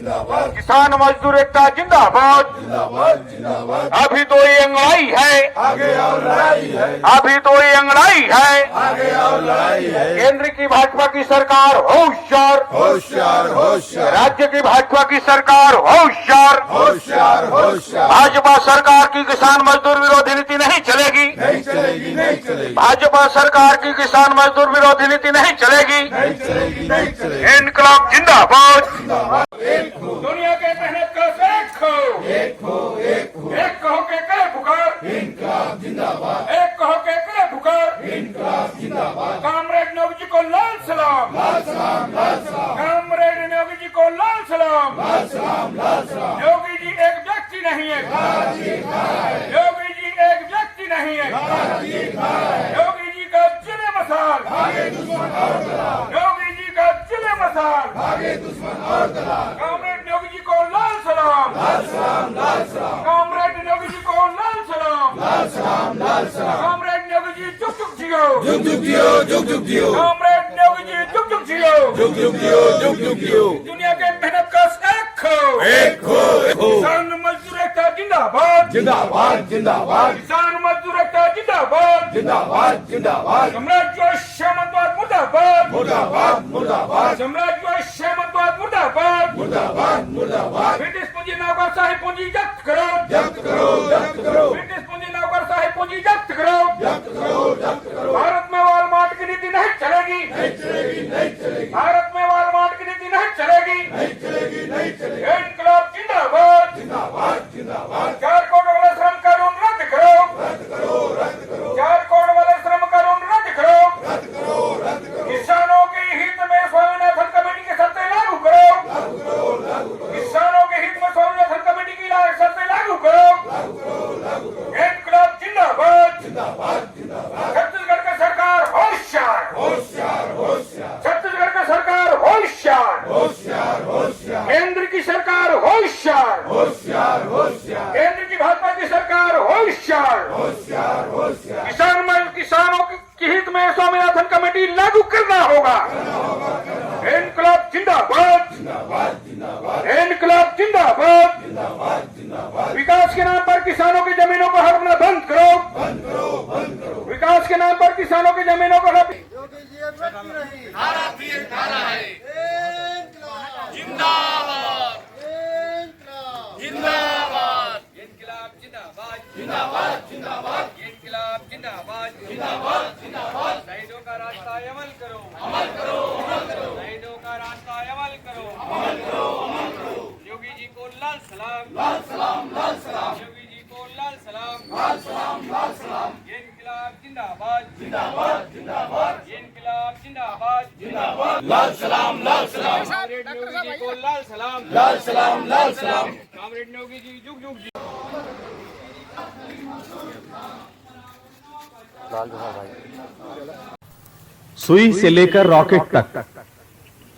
किसान मजदूर एकता जिंदाबाद। अभी तो ये अंगड़ाई है, आगे और लड़ाई है, अभी तो ये अंगड़ाई है, आगे और लड़ाई है। केंद्र की भाजपा की सरकार होशियार, होशियार होशियार, राज्य की भाजपा की सरकार होशियार, होशियार होशियार। भाजपा सरकार की किसान मजदूर विरोधी नीति नहीं चलेगी, नहीं चलेगी, नहीं चलेगी, भाजपा सरकार की किसान मजदूर विरोधी नीति नहीं चलेगी। नहीं चलेगी, नहीं चलेगी। इनकलाब जिंदाबाद। एक हो, दुनिया के मेहनत का एक हो, एक हो, एक हो। एक कहो के करे पुकार, इनकलाब जिंदाबाद, एक कहो के करे पुकार। इनकलाब जिंदाबाद। कामरेड योगी जी को लाल सलाम, लाल सलाम, लाल सलाम, कामरेड योगी जी को लाल सलाम। लाल सलाम, लाल सलाम। योगी जी एक व्यक्ति नहीं है, योगी जी एक व्यक्ति नहीं है, योगी जी का जिले मसाल, आगे दुश्मन और दलाल, योगी जी का जिले मसाल। आगे दुश्मन और दलाल। कामरेड योगी जी को लाल सलाम, लाल सलाम, लाल सलाम, कामरेड योगी जी को लाल सलाम। लाल सलाम, लाल सलाम। कामरेड योगी जी जुग जुग जियो, जुग जुग जियो, जुग जुग जियो, कामरेड योगी जी जुग जुग जियो। जुग जुग जियो, जुग जुग जियो। दुनिया के मेहनत का एक हो, एक हो, एक हो। किसान मजदूर एकता जिंदाबाद, जिंदाबाद, जिंदाबाद, किसान मजदूर एकता जिंदाबाद। जिंदाबाद, जिंदाबाद, साम्राज्यवाद सामंतवाद मुर्दाबाद, मुर्दाबाद, मुर्दाबाद, साम्राज्यवाद सामंतवाद मुर्दाबाद। मुर्दाबाद, मुर्दाबाद। ब्रिटिश पूंजी नौकरशाही पूंजी जब्त करो, जब्त करो, जब्त करो, ब्रिटिश पूंजी नौकरशाही पूंजी जब्त करो। जब्त करो, जब्त करो। भारत में वॉलमार्ट की नीति नहीं चलेगी, नहीं चलेगी, नहीं चलेगी, भारत में वॉलमार्ट की नीति नहीं चलेगी। नहीं चलेगी, नहीं चलेगी। इनकलाब जिंदाबाद। जिंदाबाद, जिंदाबाद। 4 करोड़ वाला श्रम कानून रद्द करो, रद्द करो, रद्द करो, 4 करोड़ वाले श्रम कानून रद्द करो। रद्द करो, रद्द करो। किसानों के हित में स्वामीनाथन कमेटी की शर्तें लागू करो, लागू करो, लागू करो, किसानों के हित में स्वामीनाथन कमेटी की शर्तें लागू करो। लागू करो, लागू करो। इनकलाब जिंदाबाद। जिंदाबाद, जिंदाबाद। छत्तीसगढ़ का सरकार होशियार, होशियार, होशियार, छत्तीसगढ़ का सरकार होशियार, होशियार, होशियार, केंद्र की सरकार होशियार, होशियार, होशियार, केंद्र की भाजपा की सरकार होशियार। होशियार, होशियार। किसानों के हित में स्वामीनाथन कमेटी लागू करना होगा। इनकलाब जिंदाबाद, जिंदाबाद, जिंदाबाद, इनकलाब जिंदाबाद। जिंदाबाद, जिंदाबाद। विकास के नाम पर किसानों की जमीनों को हड़पना बंद करो, बंद करो, बंद करो। विकास के नाम पर किसानों की जमीनों को हड़प। जिंदाबाद जिंदाबाद इनकलाब जिंदाबाद जिंदाबाद जिंदाबाद शहीदों का रास्ता अमल करो अमल करो अमल करो शहीदों का रास्ता अमल करो अमल करो अमल करो योगी जी को लाल सलाम लाल सलाम लाल सलाम योगी जी को लाल सलाम लाल सलाम लाल सलाम इनकलाब जिंदाबाद जिंदाबाद जिंदाबाद इनकलाब जिंदाबाद जिंदाबाद लाल सलाम कामरेड योगी जी को लाल सलाम लाल सलाम, लाल सलाम। कामरेड योगी जी जुग जुग जी सुई से लेकर रॉकेट तक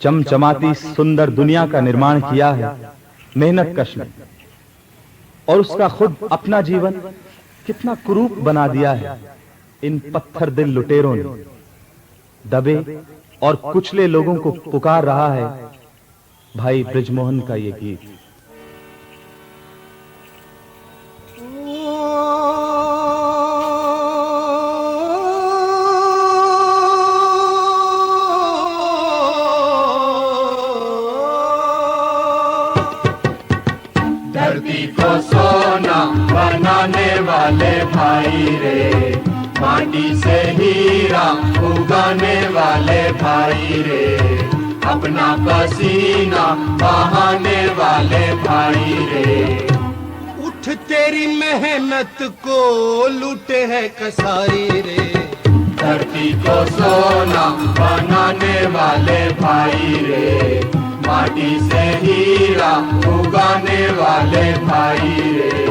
चमचमाती सुंदर दुनिया का निर्माण किया है मेहनत कश ने, और उसका खुद अपना जीवन कितना कुरूप बना दिया है इन पत्थर दिल लुटेरों ने। दबे और कुचले लोगों को पुकार रहा है भाई ब्रिजमोहन का ये गीत। धरती को सोना बनाने वाले भाई रे, माटी से हीरा उगाने वाले भाई रे, अपना पसीना बहाने वाले भाई रे। उठ तेरी मेहनत को लूटे है कसाई रे, धरती को सोना बनाने वाले भाई रे, माटी से हीरा उगाने वाले भाई रे।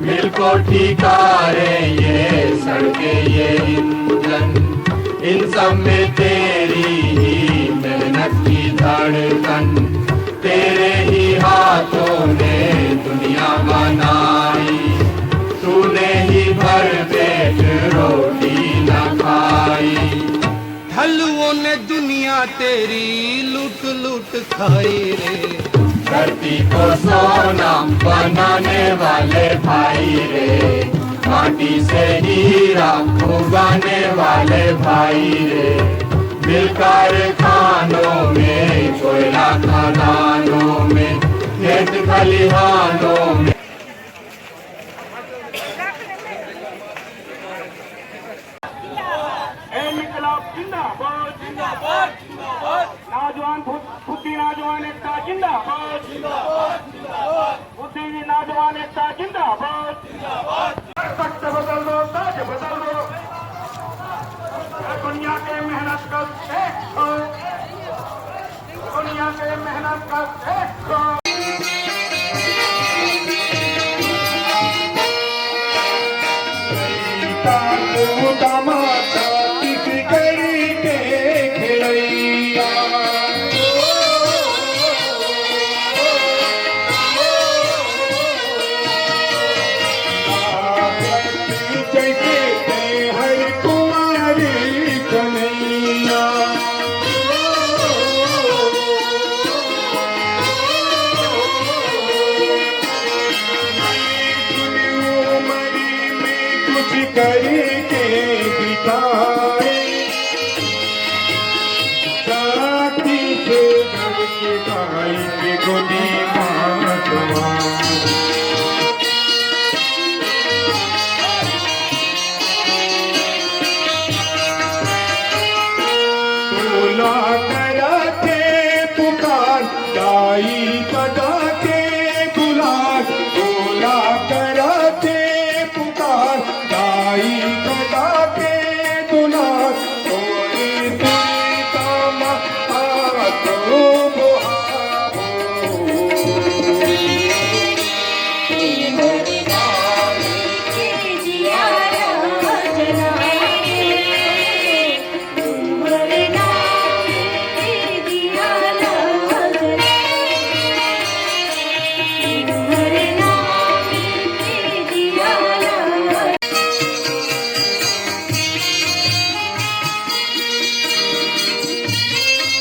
मिल को ठिकारे ये सड़के ये इंजन, इन सब में तेरी ही मेहनत की धड़कन, तेरे ही हाथों ने दुनिया बनाई, तूने ही भर पेट रोटी न खाई। ढलुओं ने दुनिया तेरी लूट लूट खाई रे, धरती को सोना बनाने वाले भाई रे, माटी से हीरा उगाने वाले भाई रे, मिल कारखानों में, कोयला खदानों में, खेत खलिहानों में। इनकलाब जिंदाबाद जिंदाबाद जिंदाबाद। नौजवान बुद्धि नौजवान एकता जिंदाबाद जिंदाबाद जिंदाबाद। बुद्धि नौजवान एकता जिंदाबाद जिंदाबाद। तख्त बदल दो, ताज बदल दो, दुनिया के मेहनत का देखो, दुनिया के मेहनत का देखो। करके दिखाए जाति से डर के भाई के गोदी मातवा। तोला करा के पुकार गाई बजा के बुलार, तोला करा के पुकार गाई बजा के बुलार, तोरे तेरे काम आतो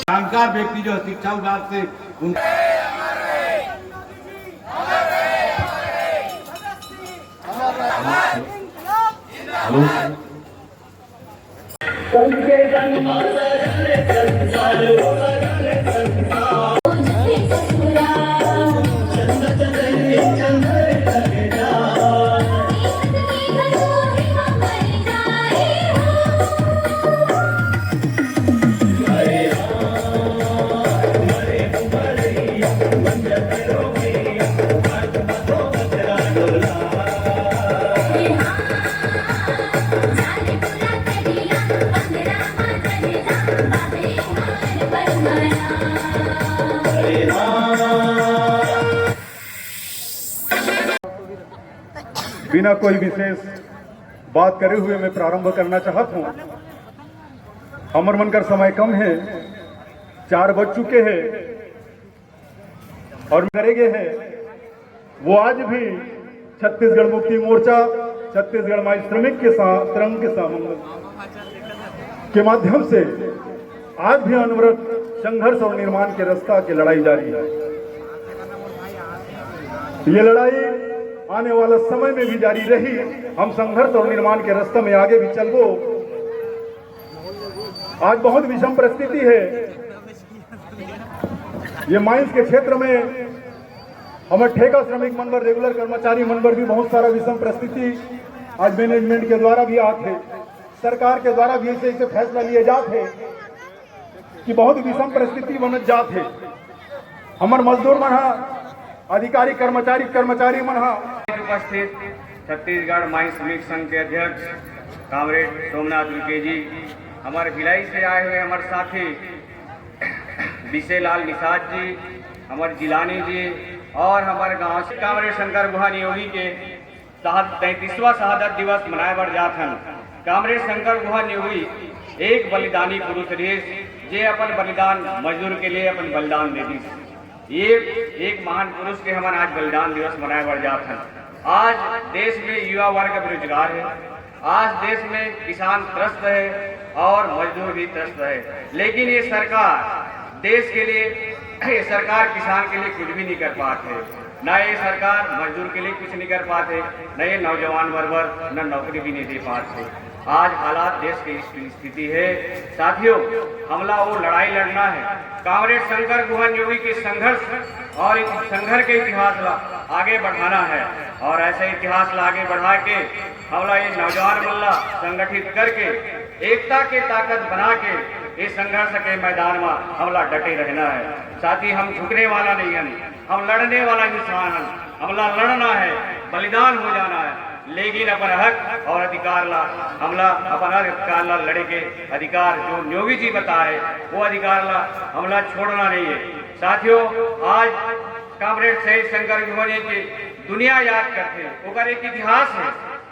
जानकार व्यक्ति जो शिक्षा विभाग से बिना कोई विशेष बात करे हुए मैं प्रारंभ करना चाहता हूँ। हमर मन कर समय कम है, 4 बज चुके हैं और करेंगे हैं वो आज भी छत्तीसगढ़ मुक्ति मोर्चा, छत्तीसगढ़ माई श्रमिक के साथ तरंग के माध्यम से आज भी अनवरत संघर्ष और निर्माण के रास्ता की लड़ाई जारी है। ये लड़ाई आने वाला समय में भी जारी रही। हम संघर्ष और निर्माण के रास्ते में आगे भी चलबो। आज बहुत विषम परिस्थिति है। ये माइंस के क्षेत्र में हमारे ठेका श्रमिक मनबर, रेगुलर कर्मचारी मनबर भी बहुत सारा विषम परिस्थिति आज मैनेजमेंट के द्वारा भी आते, सरकार के द्वारा भी ऐसे फैसला लिए जाते कि बहुत विषम परिस्थिति बन जाते। हमारे मजदूर मन, अधिकारी कर्मचारी मन उपस्थित छत्तीसगढ़ माई श्रमिक संघ के अध्यक्ष कामरेड सोमनाथ उइके जी, हमारे भिलाई से आए हुए हमारे साथी विशेलाल निषाद जी, हमारे जिलानी जी और हमारे गांव से कामरेड शंकर गुहा नियोगी के 33वां शहादत दिवस मनाए बर जात हन। कामरेड शंकर गुहा नियोगी एक बलिदानी पुरुष रहे, जे अपन बलिदान मजदूर के लिए अपन बलिदान दे दी। ये एक महान पुरुष के हमारे आज बलिदान दिवस मनाए बर जात हैं। आज देश में युवा वर्ग बेरोजगार है, आज देश में किसान त्रस्त है और मजदूर भी त्रस्त है, लेकिन ये सरकार देश के लिए ये सरकार किसान के लिए कुछ भी नहीं कर पाते, न ये सरकार मजदूर के लिए कुछ नहीं कर पाते, न ये नौजवान वर्ग न नौकरी भी नहीं दे पाते। आज हालात देश की स्थिति है साथियों, हमला वो लड़ाई लड़ना है। कामरेड शंकर गुहन योगी के संघर्ष और इस संघर्ष के इतिहास ला आगे बढ़ाना है, और ऐसे इतिहास ला आगे बढ़ा के हमला ये नौजवान मल्ला संगठित करके एकता के ताकत बना के इस संघर्ष के मैदान में हमला डटे रहना है। साथ ही हम झुकने वाला नहीं है, हम लड़ने वाला इंसान है। हमला लड़ना है, बलिदान हो जाना है, लेकिन अपन हक और अधिकार ला हमला अपन अधिकार ला लड़े के अधिकार जो योगी जी बताए वो अधिकार ला हमला छोड़ना नहीं है। साथियों, आज कामरेड शहीद शंकर गुहन की दुनिया याद करते हैं, वो एक इतिहास है।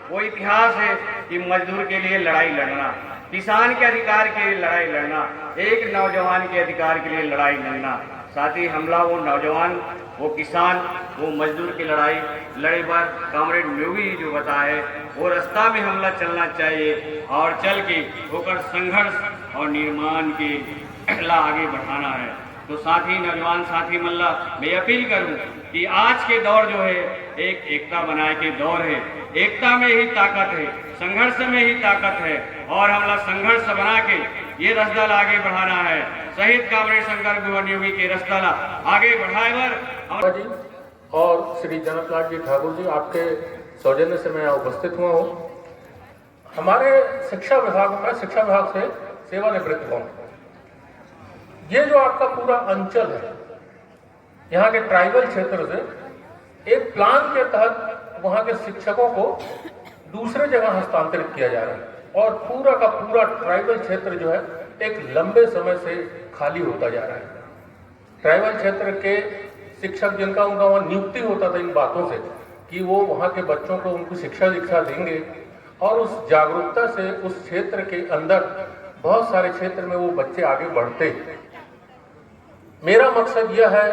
वो इतिहास है कि मजदूर के लिए लड़ाई लड़ना, किसान के अधिकार के लिए लड़ाई लड़ना, एक नौजवान के अधिकार के लिए लड़ाई लड़ना। साथ ही हमला वो नौजवान, वो किसान, वो मजदूर की लड़ाई लड़े पर कामरेड योगी जी जो बताए वो रास्ता में हमला चलना चाहिए और चल के होकर संघर्ष और निर्माण के ला आगे बढ़ाना है। तो साथी नौजवान साथी मल्ला मैं अपील करूं कि आज के दौर जो है एक एकता बनाए के दौर है। एकता में ही ताकत है, संघर्ष में ही ताकत है, और हमला संघर्ष बना के ये रसदल आगे बढ़ाना है। शहीद कामरेड शंकर गुहन योगी के रसदल आगे बढ़ाए बर जी और श्री जनकलाल जी ठाकुर जी, आपके सौजन्य से मैं उपस्थित हुआ हूँ। हमारे शिक्षा विभाग में शिक्षा विभाग से सेवानिवृत्त हूँ। ये जो आपका पूरा अंचल है, यहाँ के ट्राइबल क्षेत्र से एक प्लान के तहत वहाँ के शिक्षकों को दूसरे जगह हस्तांतरित किया जा रहा है, और पूरा का पूरा ट्राइबल क्षेत्र जो है एक लंबे समय से खाली होता जा रहा है। ट्राइबल क्षेत्र के शिक्षक जिनका उनका वहाँ नियुक्ति होता था इन बातों से कि वो वहाँ के बच्चों को उनको शिक्षा दीक्षा देंगे, और उस जागरूकता से उस क्षेत्र के अंदर बहुत सारे क्षेत्र में वो बच्चे आगे बढ़ते। मेरा मकसद यह है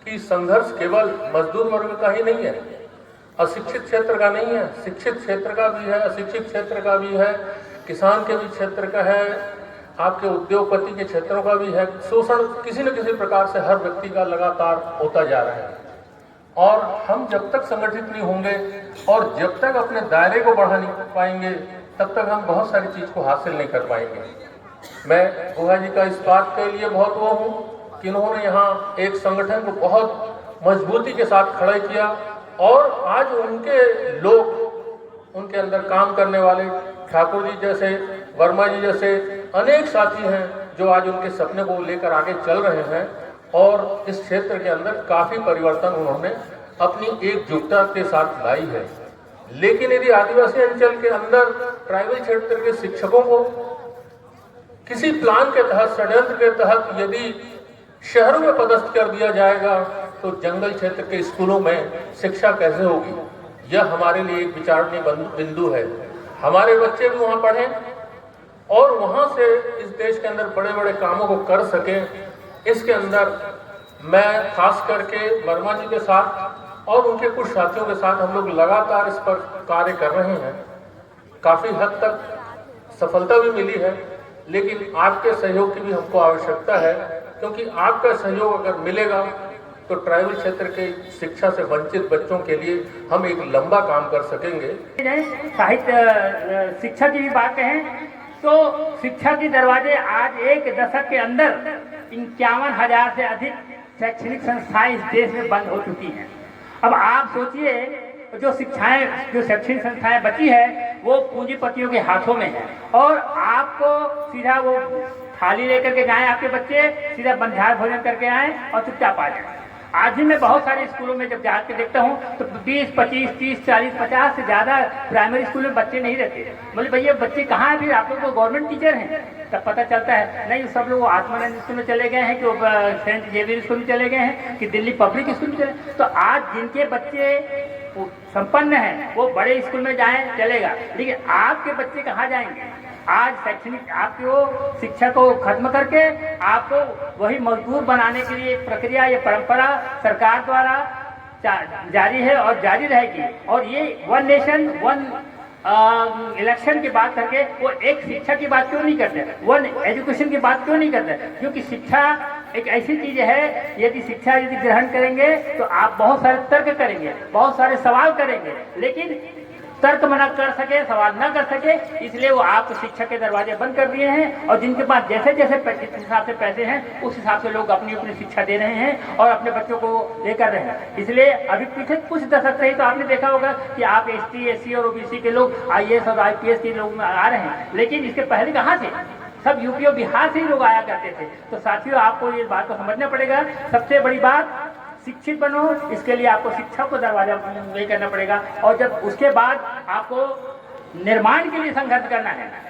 कि संघर्ष केवल मजदूर वर्ग का ही नहीं है, अशिक्षित क्षेत्र का नहीं है, शिक्षित क्षेत्र का भी है, अशिक्षित क्षेत्र का भी है, किसान के भी क्षेत्र का है, आपके उद्योगपति के क्षेत्रों का भी है। शोषण किसी न किसी प्रकार से हर व्यक्ति का लगातार होता जा रहा है, और हम जब तक संगठित नहीं होंगे और जब तक अपने दायरे को बढ़ा नहीं पाएंगे तब तक हम बहुत सारी चीज को हासिल नहीं कर पाएंगे। मैं गुहा जी का इस बात के लिए बहुत वो हूँ कि उन्होंने यहाँ एक संगठन को बहुत मजबूती के साथ खड़ा किया, और आज उनके लोग, उनके अंदर काम करने वाले ठाकुर जी जैसे, वर्मा जी जैसे अनेक साथी हैं जो आज उनके सपने को लेकर आगे चल रहे हैं, और इस क्षेत्र के अंदर काफी परिवर्तन उन्होंने अपनी एकजुटता के साथ लाई है। लेकिन यदि आदिवासी अंचल के अंदर ट्राइबल क्षेत्र के शिक्षकों को किसी प्लान के तहत, षड्यंत्र के तहत यदि शहरों में पदस्थ कर दिया जाएगा तो जंगल क्षेत्र के स्कूलों में शिक्षा कैसे होगी? यह हमारे लिए एक विचारणीय बिंदु है। हमारे बच्चे भी वहाँ पढ़ें और वहाँ से इस देश के अंदर बड़े बड़े कामों को कर सकें। इसके अंदर मैं खास करके वर्मा जी के साथ और उनके कुछ साथियों के साथ हम लोग लगातार इस पर कार्य कर रहे हैं। काफ़ी हद तक सफलता भी मिली है, लेकिन आपके सहयोग की भी हमको आवश्यकता है, क्योंकि आपका सहयोग अगर मिलेगा तो ट्राइबल क्षेत्र के शिक्षा से वंचित बच्चों के लिए हम एक लंबा काम कर सकेंगे। साहित्य शिक्षा की भी बात कहें तो शिक्षा के दरवाजे आज एक दशक के अंदर 51,000 से अधिक शैक्षणिक संस्थाएं इस देश में बंद हो चुकी हैं। अब आप सोचिए, जो शैक्षणिक संस्थाएं बची है वो पूंजीपतियों के हाथों में है, और आपको सीधा वो थाली लेकर के जाएं आपके बच्चे, सीधा बंध्यार भोजन करके आएं और चुपचाप आ जाएं। आज भी मैं बहुत सारे स्कूलों में जब जाकर देखता हूँ तो 20, 25, 30, 40, 50 से ज़्यादा प्राइमरी स्कूल में बच्चे नहीं रहते। बोले भैया बच्चे कहाँ हैं? फिर आप लोग तो गवर्नमेंट टीचर हैं। तब पता चलता है नहीं, सब लोग आत्मानंद स्कूल में चले गए हैं, कि सेंट जेवियर स्कूल में चले गए हैं, कि दिल्ली पब्लिक स्कूल में चले। तो आज जिनके बच्चे संपन्न हैं वो बड़े स्कूल में जाएं चलेगा, लेकिन आपके बच्चे कहाँ जाएंगे? आज शैक्षणिक आपको शिक्षा को खत्म करके आपको वही मजदूर बनाने के लिए प्रक्रिया, ये परंपरा सरकार द्वारा जारी है और जारी रहेगी। और ये वन नेशन वन इलेक्शन की बात करके वो एक शिक्षा की बात क्यों नहीं करते, वन एजुकेशन की बात क्यों नहीं करते? क्योंकि शिक्षा एक ऐसी चीज है, यदि शिक्षा यदि ग्रहण करेंगे तो आप बहुत सारे तर्क करेंगे, बहुत सारे सवाल करेंगे, लेकिन तर्क मना कर सके, सवाल न कर सके, इसलिए वो आप शिक्षा के दरवाजे बंद कर दिए हैं। और जिनके पास जैसे जैसे जिस हिसाब से पैसे हैं उस हिसाब से लोग अपनी अपनी शिक्षा दे रहे हैं और अपने बच्चों को लेकर रहे हैं। इसलिए अभी पीछे कुछ दशक से ही तो आपने देखा होगा कि आप ST, SC और OBC के लोग IAS और IPS के लोग आ रहे हैं, लेकिन इसके पहले कहाँ थे? सब यूपी और बिहार से ही लोग आया करते थे। तो साथियों, आपको ये बात को समझना पड़ेगा। सबसे बड़ी बात, शिक्षित बनो, इसके लिए आपको शिक्षा को दरवाजा ये करना पड़ेगा। और जब उसके बाद आपको निर्माण के लिए संघर्ष करना है,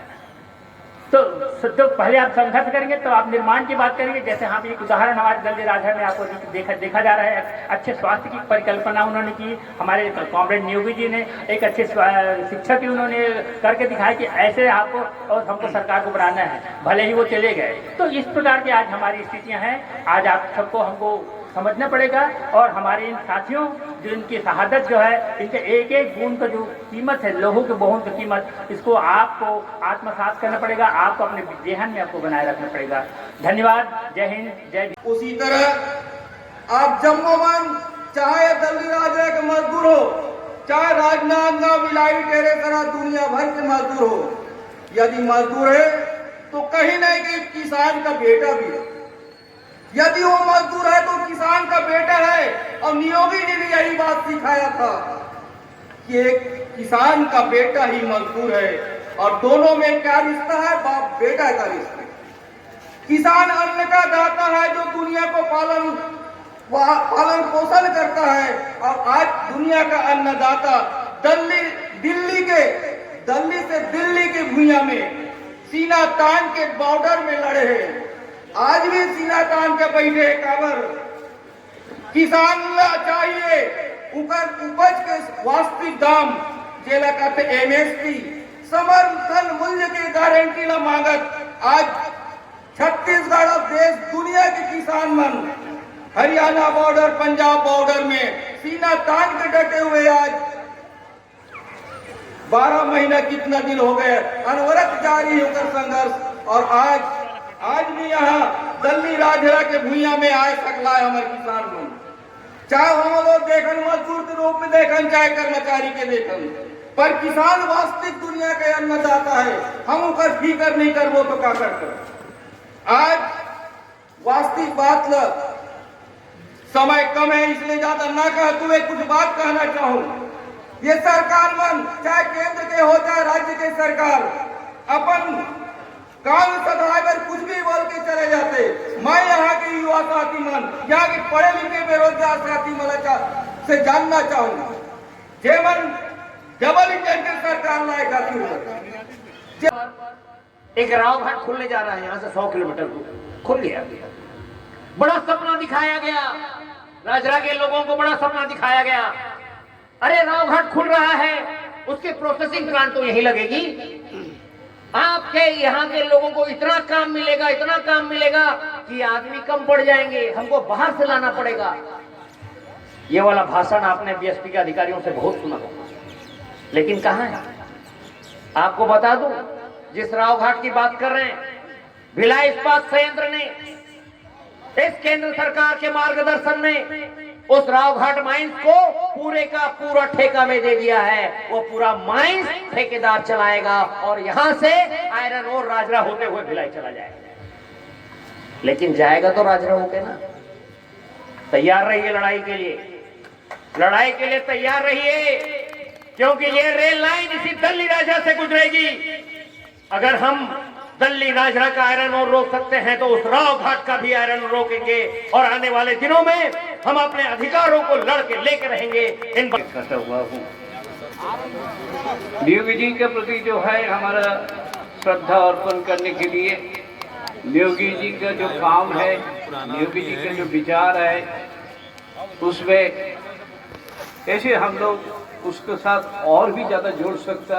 तो पहले आप संघर्ष करेंगे तो आप निर्माण की बात करेंगे। जैसे हाँ, एक उदाहरण हमारे दल्ली राजा में आपको देखा जा रहा है। अच्छे स्वास्थ्य की परिकल्पना उन्होंने की, हमारे कॉमरेड नियोगी जी ने एक अच्छे शिक्षक ही उन्होंने करके दिखाया कि ऐसे आपको और हमको सरकार को बढ़ाना है, भले ही वो चले गए। तो इस प्रकार की आज हमारी स्थितियाँ हैं। आज आप सबको हमको समझना पड़ेगा और हमारे इन साथियों जो इनकी शहादत जो है, इनके एक एक बूंद का जो कीमत है, लोगों के बूंद की कीमत, इसको आपको आत्मसात करना पड़ेगा, आपको अपने जेहन में आपको बनाए रखना पड़ेगा। धन्यवाद। जय हिंद, जय। उसी तरह आप जम्मूवन, चाहे दल्ली राजा के मजदूर हो, चाहे राजनांदगांव, भिलाई, टेरेसरा, दुनिया भर के मजदूर हो, यदि मजदूर है तो कहीं नहीं कि किसान का बेटा भी है। यदि वो मजदूर है तो किसान का बेटा है। और नियोगी ने भी यही बात सिखाया था कि एक किसान का बेटा ही मजदूर है। और दोनों में क्या रिश्ता है? बाप बेटा का रिश्ता। किसान अन्न का दाता है जो दुनिया को पालन पोषण करता है। और आज दुनिया का अन्नदाता दिल्ली से दिल्ली के भूया में सीना तान के बॉर्डर में लड़े हैं। आज भी सीना तान के बैठे काबर। किसान चाहिए उपज के वास्तविक दाम, जेला कहते MSP, समर्थन मूल्य की गारंटी ला मांगत। आज छत्तीसगढ़ और देश दुनिया के किसान मन हरियाणा बॉर्डर, पंजाब बॉर्डर में सीना तान के डटे हुए। आज 12 महीना कितना दिन हो गए, अनवरत जारी होकर संघर्ष। और आज भी यहाँ दल्ली राजरा के भूया में आए सकला है हमारे किसान मन। चाहे हम लोग देखन मजदूर के रूप में देखन, चाहे कर्मचारी के देखन, पर किसान वास्तविक दुनिया के अन्नदाता है। हम उनका फिक्र नहीं करबो तो क्या करते? आज वास्तविक बात ल समय कम है, इसलिए ज्यादा ना कह, तुम्हें कुछ बात कहना चाहूं। ये सरकार मन, चाहे केंद्र के हो चाहे राज्य के सरकार, अपन काम सदागर कुछ भी बोल के चले जाते। मैं यहाँ के युवा साथी मन, यहाँ के पढ़े लिखे बेरोजगार साथी मन से जानना चाहूंगा, जेमन डबल इंजन के सरकार लाए खातिर एक राव घाट खुलने जा रहा है, यहाँ से 100 किलोमीटर दूर खुल गया। बड़ा सपना दिखाया गया, राजरा के लोगों को बड़ा सपना दिखाया गया। अरे राव घाट खुल रहा है, उसकी प्रोसेसिंग प्लांट तो यही लगेगी। आपके यहाँ के लोगों को इतना काम मिलेगा, इतना काम मिलेगा कि आदमी कम पड़ जाएंगे, हमको बाहर से लाना पड़ेगा। ये वाला भाषण आपने BSP के अधिकारियों से बहुत सुना होगा, लेकिन कहाँ है? आपको बता दूं, जिस राव घाट की बात कर रहे हैं, भिलाई इस्पात संयंत्र ने इस केंद्र सरकार के मार्गदर्शन में उस राव घाट माइंस को पूरे का पूरा ठेका में दे दिया है। वो पूरा माइंस ठेकेदार चलाएगा और यहां से आयरन और राजरा होते हुए भिलाई चला जाएगा। लेकिन जाएगा तो राजरा होके ना। तैयार रहिए लड़ाई के लिए, लड़ाई के लिए तैयार रहिए, क्योंकि ये रेल लाइन इसी दल्ली राजा से गुजरेगी। अगर हम दल्ली राजरा का आयरन और रोक सकते हैं तो उस राव घाट का भी आयरन रोकेंगे और आने वाले दिनों में हम अपने अधिकारों को लड़ के लेकर रहेंगे। इन करता हुआ हूँ नियोगी जी के प्रति जो है हमारा श्रद्धा अर्पण करने के लिए, नियोगी जी का जो काम है, नियोगी जी के जो विचार है, उसमें ऐसे हम लोग उसके साथ और भी ज्यादा जोड़ सकता।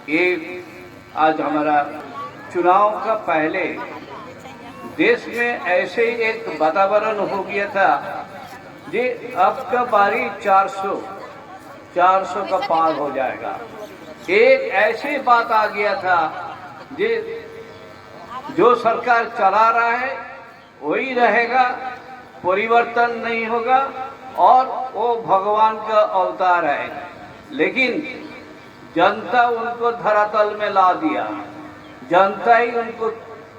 ये आज हमारा चुनाव का पहले देश में ऐसे एक वातावरण हो गया था जी, अब का बारी 400 का पार हो जाएगा। एक ऐसी बात आ गया था जी, जो सरकार चला रहा है वही रहेगा, परिवर्तन नहीं होगा और वो भगवान का अवतार है। लेकिन जनता उनको धरातल में ला दिया, जनता ही उनको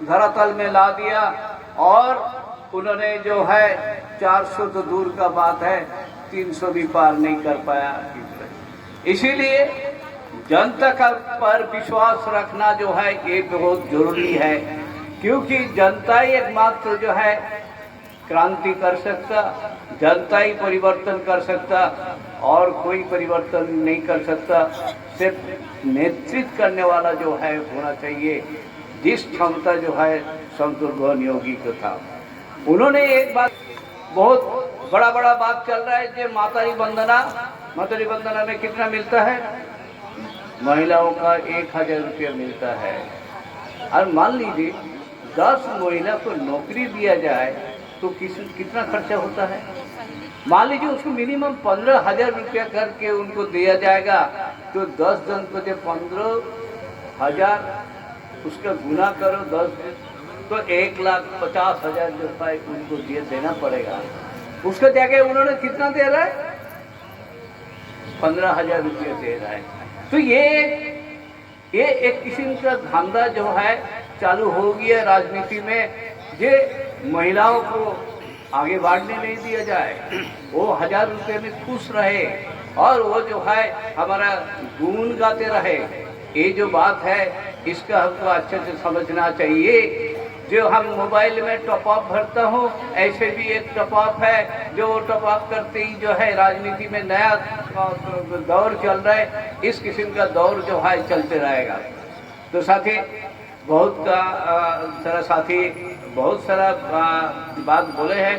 धरातल में ला दिया और उन्होंने जो है 400 तो दूर का बात है 300 भी पार नहीं कर पाया। इसीलिए जनता का पर विश्वास रखना जो है ये बहुत जरूरी है, क्योंकि जनता ही एकमात्र जो है क्रांति कर सकता, जनता ही परिवर्तन कर सकता और कोई परिवर्तन नहीं कर सकता। सिर्फ नेतृत्व करने वाला जो है होना चाहिए, जिस क्षमता जो है संत भगवान योगी को था। उन्होंने एक बात, बहुत बड़ा बात चल रहा है जो मातारी वंदना में कितना मिलता है? महिलाओं का 1000 रुपया मिलता है। और मान लीजिए 10 महिला को नौकरी दिया जाए तो कितना खर्चा होता है? मान लीजिए उसको मिनिमम 15,000 रुपया करके उनको दिया जाएगा तो 10 जन को जो 15,000 उसका गुना करो 10 दिन तो 1,50,000 रुपये उनको देना पड़ेगा। उसको जगह उन्होंने कितना दे रहा है? 15,000 रुपये दे रहा है। तो ये एक किस्म का धंधा जो है चालू हो गया राजनीति में, जे महिलाओं को आगे बढ़ने नहीं दिया जाए, वो 1000 रुपये में खुश रहे और वो जो है हमारा गुण गाते रहे। ये जो बात है इसका हमको अच्छे से समझना चाहिए। जो हम मोबाइल में टॉपअप भरता हूँ, ऐसे भी एक टॉपअप है जो टॉपअप करते ही जो है राजनीति में नया दौर चल रहा है। इस किस्म का दौर जो है चलते रहेगा। तो साथी बहुत सारा बात बोले हैं,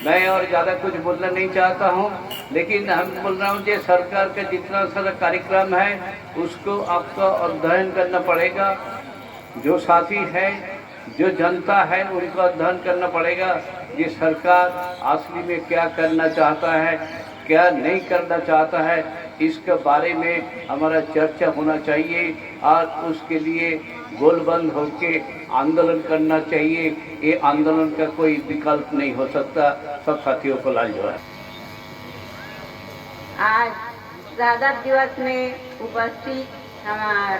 मैं और ज़्यादा कुछ बोलना नहीं चाहता हूँ, लेकिन हम बोल रहा हूँ कि सरकार का जितना सारा कार्यक्रम है उसको आपको अध्ययन करना पड़ेगा। जो साथी है, जो जनता है, उनको अध्ययन करना पड़ेगा ये सरकार असली में क्या करना चाहता है, क्या नहीं करना चाहता है, इसके बारे में हमारा चर्चा होना चाहिए और उसके लिए गोलबंद होकर आंदोलन करना चाहिए। ये आंदोलन का कोई विकल्प नहीं हो सकता। सब साथियों को लाल जोहार। आज शहादत दिवस में उपस्थित हमारे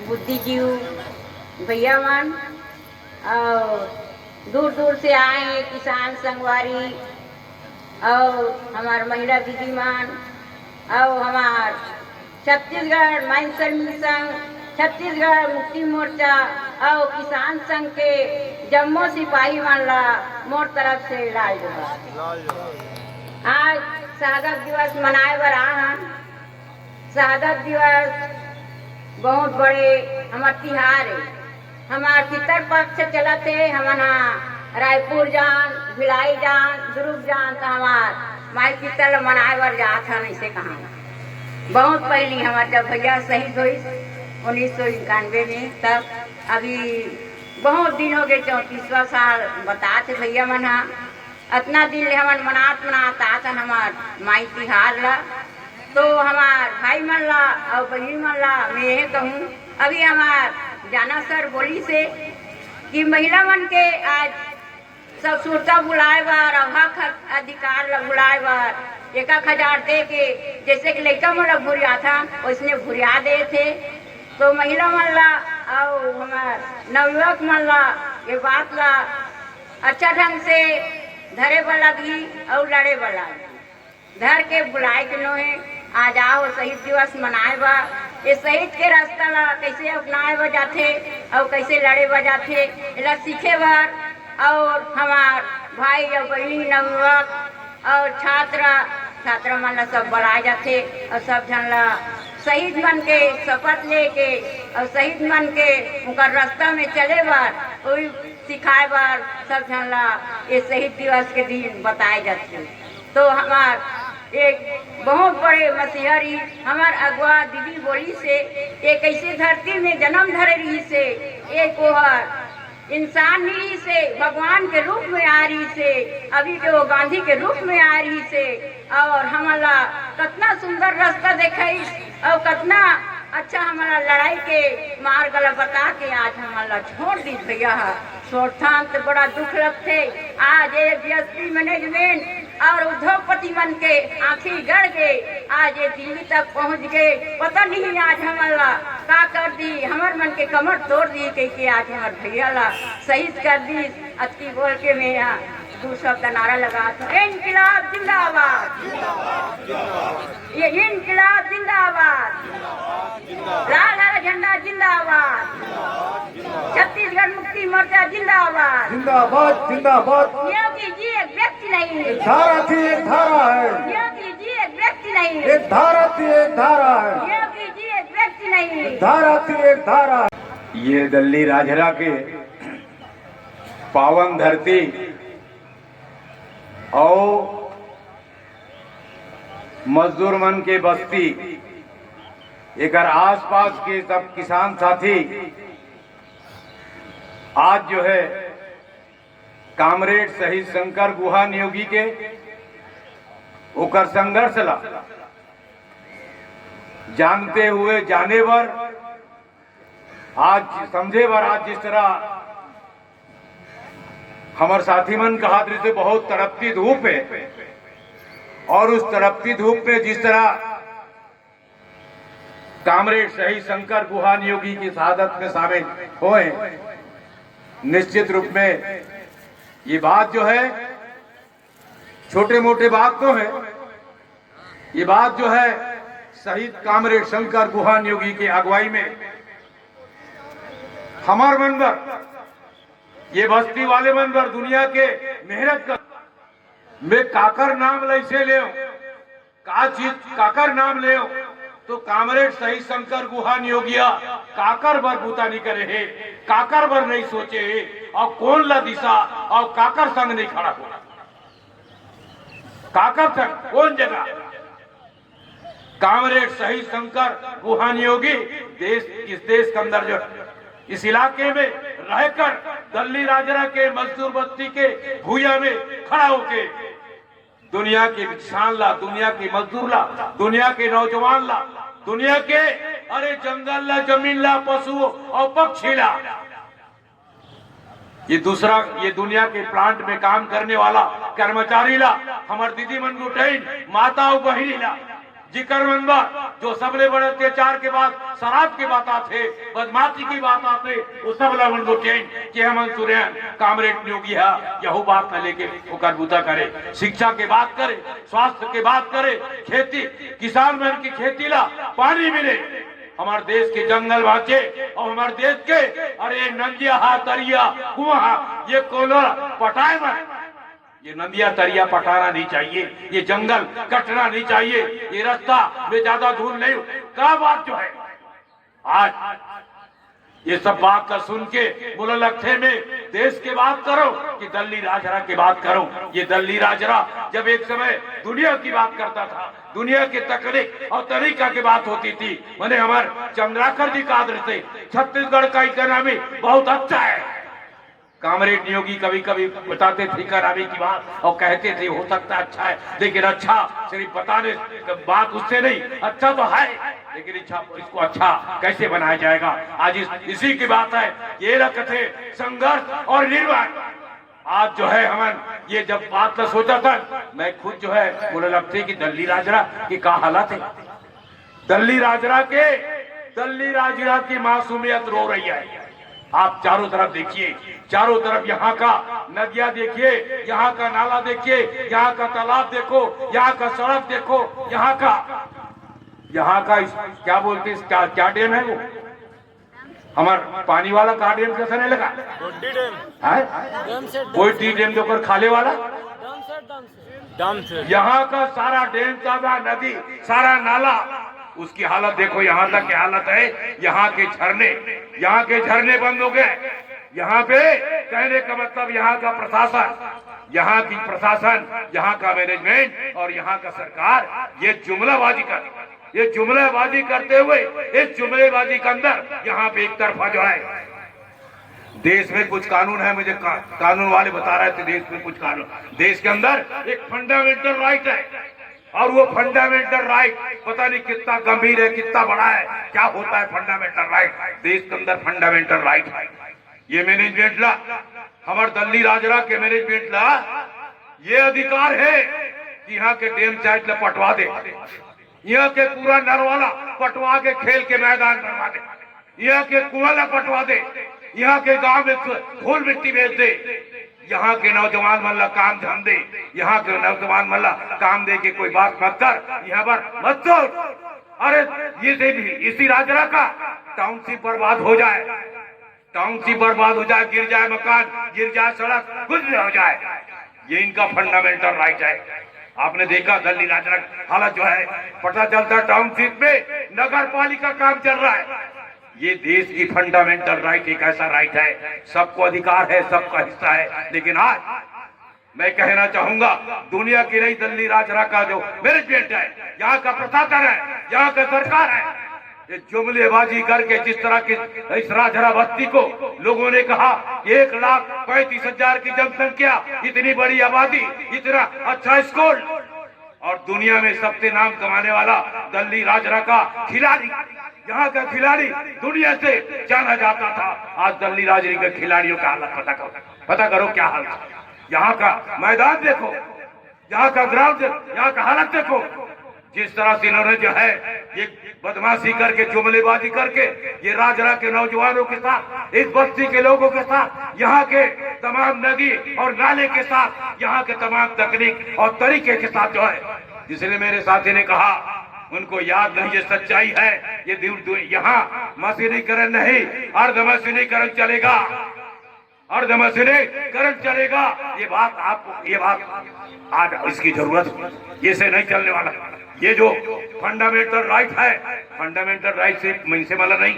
बुद्धिजीवी भैया मन और दूर दूर से आए हैं किसान संगवारी और हमारे महिला दीदी मान और हमार छत्तीसगढ़ महिला संघ, छत्तीसगढ़ मुक्ति मोर्चा और किसान संघ के जम्मू सिपाही मन ला मोर तरफ से लाल जोहार। आज शहादत दिवस मनाए बर आए। शहादत दिवस बहुत बड़े हमार तिहार है। हमार पितर पक्ष चलत है, हमना रायपुर जान, भिलाई जान, दुर्ग जान तो हमार माई पितर मनाए बर जात हन। ऐसे कहा बहुत पहली हमार जब भैया शहीद हुई 1991 में, तब अभी बहुत दिन हो गए, 34वां साल बताते भैया मन। इतना दिन ले हमन मनात आतन हमार माई तिहार ला। तो हमार भाई मन ला और बहनी मन ला मैं ये कहूँ, अभी हमार जाना सर बोली से कि महिला मन के आज सब सुरता बुलाए बार और हक अधिकार ला बुलाए बार 1,000 दे के, जैसे कि लड़का मन ला भुरिया था उसने भुरिया दे थे। तो महिला मन ला और हमार नवयुवक मन ला ये बात ला अच्छा ढंग से धरे वाला भी और लड़े वाला भी धर के बुलाए के नो है। आज आओ शहीद दिवस मनाए बा। ये शहीद के रास्ता ला कैसे अपनाए बा जाते और कैसे लड़े बा जाते ला सीखे बार। और हमार भाई और बहनी नवयुवक और छात्र मन ला सब बुलाए जाते और सब जन ला शहीद मन के शपथ लेके और शहीद मन के उनका रास्ता में चले बार वही सिखाए बार सब जन ला ये शहीद दिवस के दिन बताए जाते। तो हमार एक बहुत बड़े मसीहरी हमार अगवा दीदी बोली से ये कैसे धरती में जन्म धरे रही से एक ओहर इंसान ही से भगवान के रूप में आ रही से, अभी जो गांधी के रूप में आ रही से। और हमारा कितना सुंदर रास्ता देखा और कितना अच्छा हमारा लड़ाई के मार गला बता के आज हमारा छोड़ दी भैया। सोठान तो बड़ा दुख लगते आज ये बीएसपी मैनेजमेंट और उद्योगपति मन के आंखी गड़ गए, आज ये दिल्ली तक पहुंच गए। पता नहीं आज हमारा का कर दी, हमार मन के कमर तोड़ दी के आज हमार भैया ला शहीद कर दी। अति बोल के मैं यहाँ दूसरा का नारा लगा था, इनकलाब जिंदाबाद, ये इनकलाब जिंदाबाद, लाल हरा झंडा जिंदाबाद, छत्तीसगढ़ मुक्ति मोर्चा जिंदाबाद, जिंदाबाद जिंदाबाद। योगी जी एक व्यक्ति नहीं, एक धारा थी एक धारा है, योगी जी एक व्यक्ति नहीं, एक धारा थी एक धारा है, योगी जी एक व्यक्ति नहीं, एक धारा थी एक धारा है। ये दल्ली राजरा के पावन धरती और मजदूर मन के बस्ती एक आसपास के सब किसान साथी आज जो है कामरेड शहीद शंकर गुहा नियोगी के ओकर संघर्ष ला जानते हुए जाने पर आज समझे पर आज जिस तरह हमारे साथी मन कहा से बहुत तड़पती धूप है और उस तड़पती धूप में जिस तरह कामरेड शहीद शंकर गुहा नियोगी की शहादत में शामिल हुए, निश्चित रूप में ये बात जो है छोटे मोटे बात तो है, ये बात जो है शहीद कामरेड शंकर गुहा नियोगी की अगुवाई में हमार मनवर ये बस्ती वाले मनवर दुनिया के मेहनत कर मैं काकर नाम लैसे ले का चीज काकर नाम ले तो कामरेड शहीद शंकर गुहा नियोगिया काकर बर बूता नहीं करे है, काकर बर नहीं सोचे है और कौन ला दिशा और काकर संग नहीं खड़ा हो, काकर संग कौन जगह कामरेड शहीद शंकर गुहा नियोगी देश इस देश के अंदर जो इस इलाके में रहकर दल्ली राजरा के मजदूर बस्ती के भूया में खड़ा होके दुनिया के किसान ला, दुनिया के मजदूर ला, दुनिया के नौजवान ला, दुनिया के अरे जंगल ला, जमीन ला, पशु और पक्षी ला, ये दूसरा ये दुनिया के प्लांट में काम करने वाला कर्मचारी ला, हमारे दीदी मन को ट्रेन माता और बहिनी ला, जिक्र मनवा जो सबले बड़े अत्याचार के बाद शराब की बात आते, बदमाशी की बात आते, वो सब लोगों को चेंज कि हम सुरेन कामरेड नियोगी है यहू बात न लेके होकर बूता करे, शिक्षा के बात करे, स्वास्थ्य के बात करे, खेती किसान मन की खेती ला पानी मिले, हमारे देश के जंगल बाँचे और हमारे देश के अरे नदिया तरिया कुआं ये कोलोरा पटाए में ये नदिया तरिया पटाना नहीं चाहिए, ये जंगल कटना नहीं चाहिए, ये रास्ता में ज्यादा दूर नहीं। क्या बात जो है आज ये सब बात का सुन के बोला लगते में देश के बात करो कि दल्ली राजरा की बात करो। ये दल्ली राजरा जब एक समय दुनिया की बात करता था, दुनिया के तकनीक और तरीका की बात होती थी, मैंने हमारे चंद्राकर जी का आदर से छत्तीसगढ़ का इकोनॉमी बहुत अच्छा है। कामरेड नियोगी कभी कभी बताते थे इकोनॉमी की बात और कहते थे हो सकता अच्छा है, लेकिन अच्छा सिर्फ बताने बात उससे नहीं, अच्छा तो है लेकिन इसको अच्छा कैसे बनाया जाएगा, आज इसी की बात है। ये रखते संघर्ष और निर्माण आज जो है हम ये जब बात न सोचा था मैं खुद जो है बोले लगते कि दल्ली राजरा की क्या हालत है, दल्ली राजरा की मासूमियत रो रही है। आप चारों तरफ देखिए, चारों तरफ यहाँ का नदियाँ देखिए, यहाँ का नाला देखिए, यहाँ का तालाब देखो, यहाँ का सड़क देखो, यहाँ का क्या बोलते हैं क्या डैम है वो हमार पानी वाला का डैम कैसा नहीं लगा कोई टी डैम जो कर खाले वाला यहाँ का सारा डैम सारा नदी सारा नाला उसकी हालत देखो, यहाँ तक की हालत है। यहाँ के झरने बंद हो गए। यहाँ पे कहने का मतलब यहाँ का प्रशासन, यहाँ की प्रशासन, यहाँ का मैनेजमेंट और यहाँ का सरकार ये जुमलाबाजी करते हुए इस जुमलेबाजी के अंदर यहाँ पे एक तरफा जो है देश में कुछ कानून है, मुझे कानून वाले बता रहे थे देश में कुछ कानून, देश के अंदर एक फंडामेंटल राइट है और वो फंडामेंटल राइट पता नहीं कितना गंभीर है, कितना बड़ा है, क्या होता है फंडामेंटल राइट। देश के अंदर फंडामेंटल राइट है। ये मैनेजमेंट ला, हमारे दिल्ली राजरा के मैनेजमेंट ला ये अधिकार है कि यहाँ के डैम साइड ला पटवा दे, यहाँ के पूरा नरवाला पटवा के खेल के मैदान बनवा दे, यहाँ के कुआं पटवा दे, यहाँ के गांव में धूल मिट्टी बेच दे, यहाँ के नौजवान मल्ला काम धम दे, यहाँ के नौजवान मल्ला काम दे के कोई बात मत कर, यहाँ पर मत सोच। अरे ये भी इसी राजरा का टाउनशिप बर्बाद हो जाए, टाउनशिप बर्बाद हो जाए, गिर जाए मकान, गिर जाए सड़क, कुछ भी हो जाए, ये इनका फंडामेंटल राइट है। आपने देखा दिल्ली राजरा हालत जो है, पता चलता टाउनशिप में नगर पालिका काम चल रहा है। ये देश की फंडामेंटल राइट एक ऐसा राइट है, सबको अधिकार है, सबका हिस्सा है। लेकिन आज मैं कहना चाहूंगा दुनिया की नहीं, दिल्ली राजरा का जो मैनेजमेंट है, यहाँ का प्रशासन है, यहाँ का सरकार है, ये जुमलेबाजी करके जिस तरह की इस राजरा बस्ती को लोगों ने कहा 1,35,000 की जनसंख्या, इतनी बड़ी आबादी, इतना अच्छा स्कूल और दुनिया में सबसे नाम कमाने वाला दिल्ली राजरा का खिलाड़ी, यहाँ का खिलाड़ी दुनिया से जाना जाता था। आज दिल्ली राजरी के खिलाड़ियों का हालत पता करो क्या हाल है। यहाँ का मैदान देखो, यहाँ का ग्राउंड, यहाँ का हालत देखो, जिस तरह से इन्होंने जो है ये बदमाशी करके, जुमलेबाजी करके, ये राजरा के नौजवानों के साथ, इस बस्ती के लोगों के साथ, यहाँ के तमाम नदी और नाले के साथ, यहाँ के तमाम तकनीक और तरीके के साथ जो है, इसलिए मेरे साथी ने कहा उनको याद नहीं, ये सच्चाई है। ये यहाँ मशीनीकरण नहीं, अर्धमशीनीकरण चलेगा, अर्धमशीनीकरण चलेगा। ये बात आपको, ये बात आज इसकी जरूरत, ये से नहीं चलने वाला। ये जो फंडामेंटल राइट है, फंडामेंटल राइट से मुझसे वाला नहीं।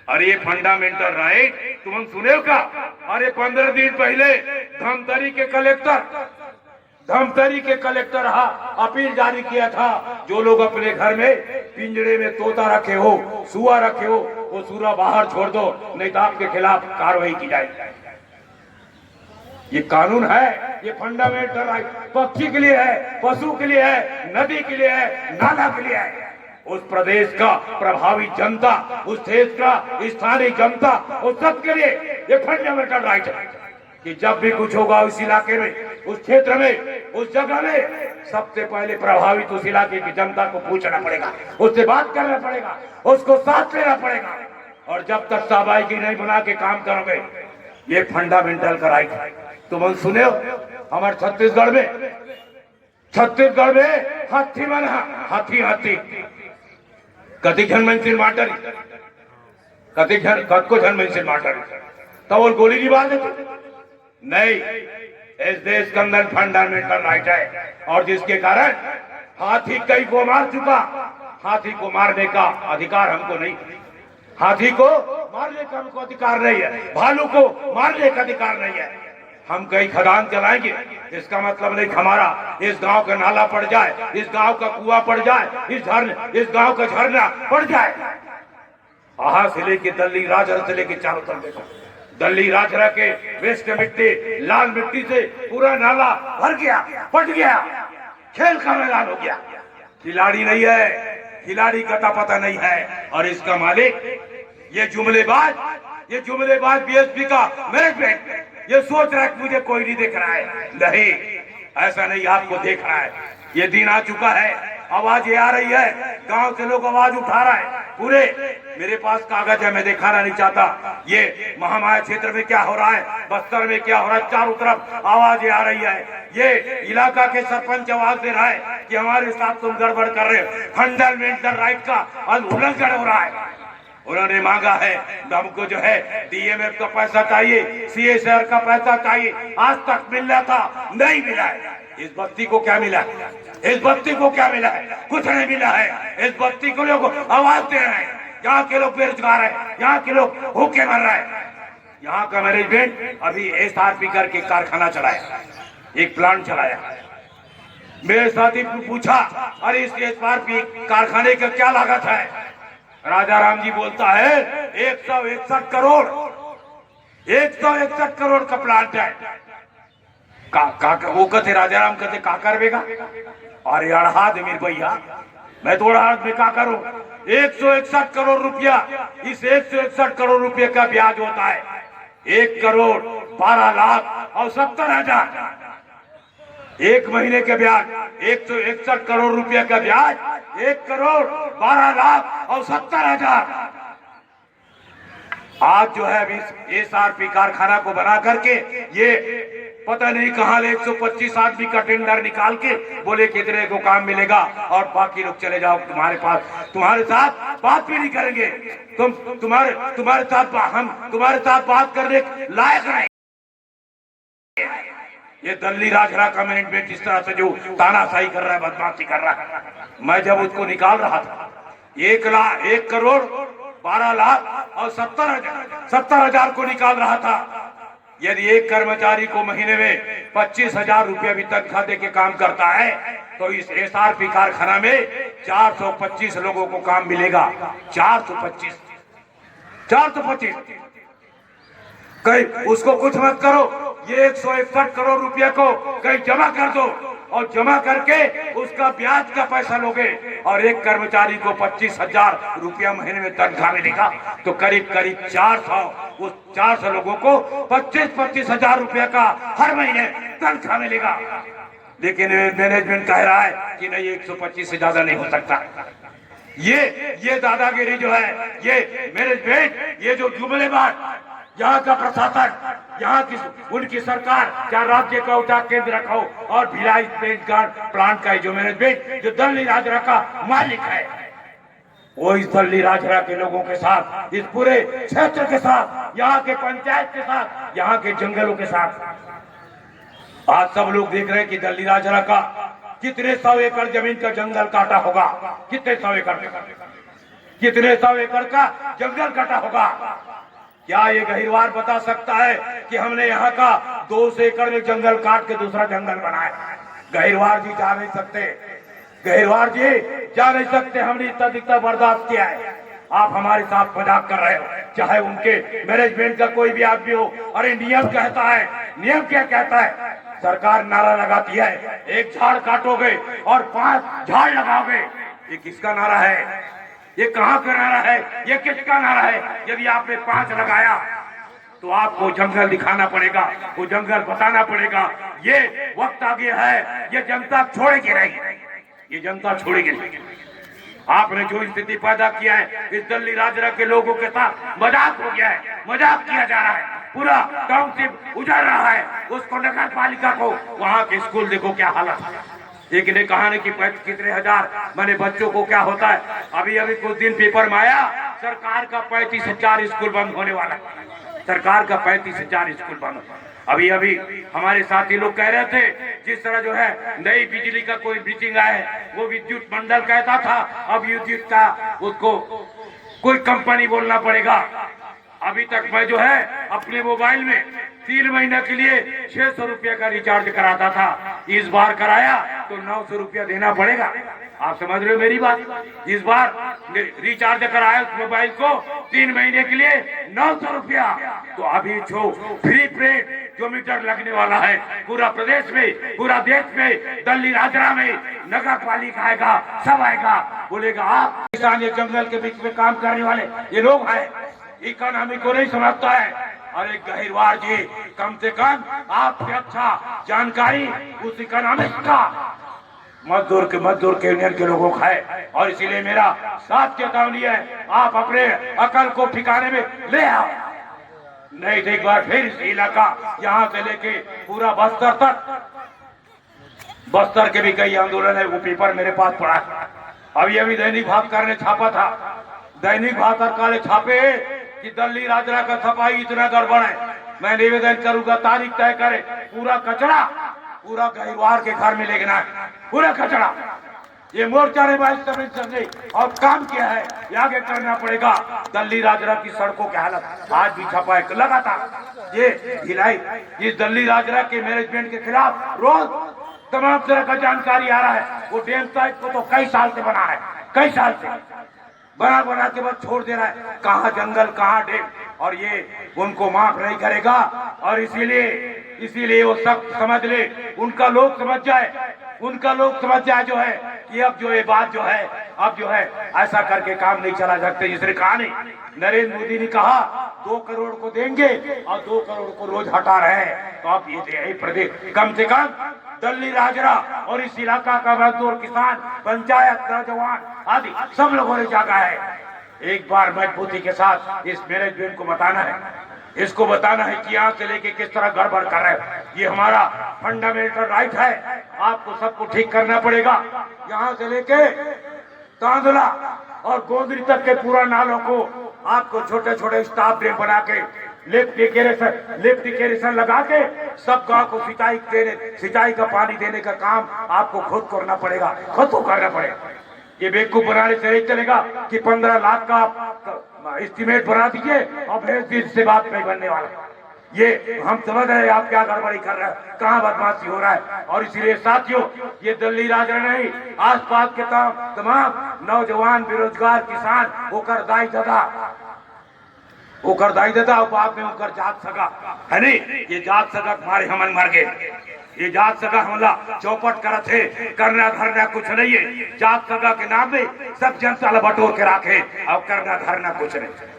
अरे ये फंडामेंटल राइट तुम सुने का? अरे 15 दिन पहले धमतरी के कलेक्टर अपील जारी किया था, जो लोग अपने घर में पिंजरे में तोता रखे हो, सुआ रखे हो, वो सूरा बाहर छोड़ दो, नहीं तो आपके खिलाफ कार्रवाई की जाएगी। ये कानून है, ये फंडामेंटल राइट पक्षी के लिए है, पशु के लिए है, नदी के लिए है, नाला के लिए है। उस प्रदेश का प्रभावी जनता, उस देश का स्थानीय जनता, उस सबके लिए ये फंडामेंटल राइट है कि जब भी कुछ होगा उस इलाके में, उस क्षेत्र में, उस जगह में, सबसे पहले प्रभावित उस इलाके की जनता को पूछना पड़ेगा, उससे बात करना पड़ेगा, उसको साथ लेना पड़ेगा। और जब तक साबाइकी नहीं बना के काम करोगे, ये फंडामेंटल का राइट है। तुम सुने हो हमारे छत्तीसगढ़ में हाथी बना, हाथी कति झन मंसिल माटरी, कति झन कत को झन मंसिल माटरी, तो वो गोली नहीं मार देते नहीं। इस देश के अंदर फंडामेंटल राइट है, और जिसके कारण हाथी कई को मार चुका, हाथी को मारने का अधिकार हमको नहीं, हाथी को मारने का हमको अधिकार नहीं है, भालू को मारने का अधिकार नहीं है। हम कई खदान चलाएंगे, इसका मतलब नहीं हमारा इस गांव का नाला पड़ जाए, इस गांव का कुआं पड़ जाए, इस गांव का झरना पड़ जाए। आहा से लेके दिल्ली राजरा से लेके चारों तरफ देखो, दिल्ली राजरा के वेस्ट मिट्टी, लाल मिट्टी से पूरा नाला भर गया, पट गया, खेल का मैदान हो गया। खिलाड़ी नहीं है, खिलाड़ी का पता नहीं है, और इसका मालिक ये जुमलेबाज बीएसपी का मैनेजमेंट ये सोच रहा है कि मुझे कोई नहीं देख रहा है। नहीं, ऐसा नहीं, आपको देख रहा है। ये दिन आ चुका है, आवाज ये आ रही है, गांव के लोग आवाज उठा रहा है पूरे। मेरे पास कागज है, मैं दिखाना नहीं चाहता ये महामाया क्षेत्र में क्या हो रहा है, बस्तर में क्या हो रहा है, चारों तरफ आवाज आ रही है। ये इलाका के सरपंच आवाज दे रहा है कि हमारे साथ तुम गड़बड़ कर रहे हो, फंडामेंटल राइट का उल्लंघन हो रहा है। उन्होंने मांगा है हमको जो है डीएमएफ का पैसा चाहिए, सीएसआर का पैसा चाहिए, आज तक मिल रहा था, नहीं मिला है। इस बस्ती को क्या मिला है? इस बस्ती को क्या मिला है? कुछ नहीं मिला है। इस बस्ती को लोग आवाज दे रहे हैं, यहाँ के लोग बेरोजगार है, यहाँ के लोग भूखे मर रहे हैं। यहाँ का मैनेजमेंट अभी एसआरपी करके कारखाना चलाया, एक प्लांट चलाया। मेरे साथी पूछा अरे इस एसआरपी कारखाने का क्या लागत है? राजा राम जी बोलता है 161 करोड़, 161 करोड़ का प्लांट है। वो कहते राजा राम कहते का करवेगा, अरे अढ़ा दे मेरे भैया, मैं तो अढ़ा में क्या करूं? 161 करोड़ रुपया, इस 161 करोड़ रुपये का ब्याज होता है 1 करोड़ 12 लाख और 70 हजार। एक महीने के ब्याज 161 करोड़ रुपए का ब्याज 1 करोड़ 12 लाख और 70 हजार। आज जो है अभी SRP कारखाना को बना करके ये पता नहीं कहां 125 आदमी का टेंडर निकाल के बोले कितने को काम मिलेगा और बाकी लोग चले जाओ तुम्हारे पास, तुम्हारे साथ बात भी नहीं करेंगे, तुम्हारे साथ हम तुम्हारे साथ बात करने लायक नहीं। ये दिल्ली राजरा का मैनेजमेंट इस तरह से जो तानाशाही कर रहा है, बदमाशी कर रहा है। मैं जब उसको निकाल रहा था 1 करोड़ 12 लाख और 70 हजार को निकाल रहा था। यदि एक कर्मचारी को महीने में 25,000 रुपये भी तनख्वाह दे के काम करता है तो इस SRP कारखाना में 425 लोगों को काम मिलेगा। 425 कहीं उसको कुछ मत करो, ये 161 करोड़ रुपया को कहीं जमा कर दो और जमा करके उसका ब्याज का पैसा लोगे और एक कर्मचारी को 25,000 रुपया महीने में तनख्वाह मिलेगा तो करीब 400 लोगों को 25,000 रुपया का हर महीने तनख्वाह मिलेगा। लेकिन मैनेजमेंट कह रहा है कि नहीं 125 से ज्यादा नहीं हो सकता। ये दादागिरी जो है, ये मैनेजमेंट, ये जो जुमलेबाज यहाँ का प्रशासन, यहाँ की उनकी सरकार, चाहे राज्य का उठा केंद्र रखो और भिलाई पेंट प्लांट का जो मैनेजमेंट जो दिल्ली राजरा का मालिक है वो इस दिल्ली राजरा के लोगों के साथ, इस पूरे क्षेत्र के साथ, यहाँ के पंचायत के साथ, यहाँ के जंगलों के साथ आज सब लोग देख रहे हैं कि दिल्ली राजरा का कितने 100 एकड़ जमीन का जंगल काटा होगा, कितने 100 एकड़ का जंगल काटा होगा। क्या ये गहिरवार बता सकता है कि हमने यहाँ का 200 एकड़ में जंगल काट के दूसरा जंगल बनाया? गहिरवार जी जा नहीं सकते, गहिरवार जी जा नहीं सकते। हमने इतना बर्दाश्त किया है, आप हमारे साथ मजाक कर रहे हो। चाहे उनके मैनेजमेंट का कोई भी आदमी हो, अरे नियम कहता है, नियम क्या कहता है? सरकार नारा लगाती है 1 झाड़ काटोगे और 5 झाड़ लगाओगे। ये किसका नारा है? ये कहाँ का नारा है? ये किसका नारा है? यदि आपने 5 लगाया तो आपको जंगल दिखाना पड़ेगा, वो जंगल बताना पड़ेगा। ये वक्त आ गया है, ये जनता छोड़ेगी नहीं, ये जनता छोड़ेगी नहीं। आपने जो स्थिति पैदा किया है इस दिल्ली राजरा के लोगों के साथ मजाक हो गया है, मजाक किया जा रहा है। पूरा टाउनशिप उजड़ रहा है, उसको नगर पालिका को, वहाँ के स्कूल देखो क्या हालत है। एक ने कहा कि कितने हजार मैंने बच्चों को क्या होता है। अभी कुछ दिन पेपर में आया सरकार का 35,000 स्कूल बंद होने वाला है, सरकार का 35,000 स्कूल बंद। अभी हमारे साथी लोग कह रहे थे जिस तरह जो है नई बिजली का कोई ब्रीचिंग आया है वो विद्युत मंडल कहता था, अब विद्युत का उसको कोई कंपनी बोलना पड़ेगा। अभी तक मैं जो है अपने मोबाइल में 3 महीने के लिए 600 रुपया का रिचार्ज कराता था, इस बार कराया तो 900 रुपया देना पड़ेगा। आप समझ रहे हो मेरी बात? इस बार रिचार्ज कराया उस मोबाइल को 3 महीने के लिए 900 रुपया। तो अभी जो फ्री पेड जो मीटर लगने वाला है पूरा प्रदेश में, पूरा देश में, दिल्ली राजरा में, नगर पालिका आएगा, सब आएगा, बोलेगा आप किसान ये जंगल के बीच में काम करने वाले ये लोग हैं, इकोनॉमी को नहीं समझता है। अरे गहिरवार जी, कम से कम आपसे अच्छा जानकारी उस इकोनॉमिक्स का मजदूर के यूनियन के लोगों का है। और इसीलिए मेरा साफ चेतावनी है, आप अपने अकल को ठिकाने में ले आओ। नहीं तो एक बार फिर इस इलाका यहाँ से लेके पूरा बस्तर तक, बस्तर के भी कई आंदोलन है, वो पेपर मेरे पास पड़ा है। अभी दैनिक भास्कर ने छापा था, दैनिक भास्कर ने छापे कि दिल्ली राजरा का सफाई इतना गड़बड़ है। मैं निवेदन करूंगा तारीख तय करे, पूरा कचरा पूरा गहिरवार के घर में लेना है, पूरा कचरा। ये मोर्चा ने 22 समझे और काम किया है, ये आगे करना पड़ेगा। दिल्ली राजरा की सड़कों की हालत आज भी छपा है लगातार। ये भिलाई इस दिल्ली राजरा के मैनेजमेंट के खिलाफ रोज तमाम तरह का जानकारी आ रहा है। वो डैम साइट को तो कई साल से बना है, कई साल से बना बना के बस छोड़ दे रहा है, कहाँ जंगल कहाँ डेम, और ये उनको माफ नहीं करेगा। और इसीलिए वो सब समझ ले, उनका लोग समझ जाए जो है कि अब जो ये बात जो है, अब जो है ऐसा करके काम नहीं चला सकते। जिसने कहा नहीं, नरेंद्र मोदी ने कहा 2 करोड़ को देंगे और 2 करोड़ को रोज हटा रहे हैं। तो अब ये प्रदेश कम से कम दल्ली राजरा और इस इलाका का मजदूर, किसान, पंचायत, नौजवान आदि सब लोगों ने जागा है। एक बार मजबूती के साथ इस मैनेजमेंट को बताना है, इसको बताना है कि यहाँ से लेके किस तरह गड़बड़ कर रहे हैं। ये हमारा फंडामेंटल राइट है, आपको सबको ठीक करना पड़ेगा। यहाँ से लेके तांदुला और गोदरी तक के पूरा नालों को आपको छोटे छोटे स्टाफ डैम बना के लिफ्ट इरिगेशन लगा के सब गांव को सिंचाई का पानी देने का काम आपको खुद करना पड़ेगा, खुद को करना पड़ेगा। ये बेवकूफ बनाने से नहीं चलेगा कि 15 लाख का एस्टीमेट बना दीजिए और भेज दीजिए, से बात नहीं बनने वाला। ये हम समझ रहे हैं आप क्या गड़बड़ी कर रहे हैं, कहाँ बदमाशी हो रहा है। और इसीलिए साथियों, ये दल्ली राजरा नहीं, आसपास के तमाम नौजवान, बेरोजगार, किसान होकर दाई दादा और बाप में होकर जात सका है नहीं, ये जात सका तुम्हारे हमन मर गए। ये जात सगा हमला चौपट कर थे, करना धरना कुछ नहीं है। जात सगा के नाम में सब जनता बटोर के रखे, अब करना धरना कुछ नहीं है।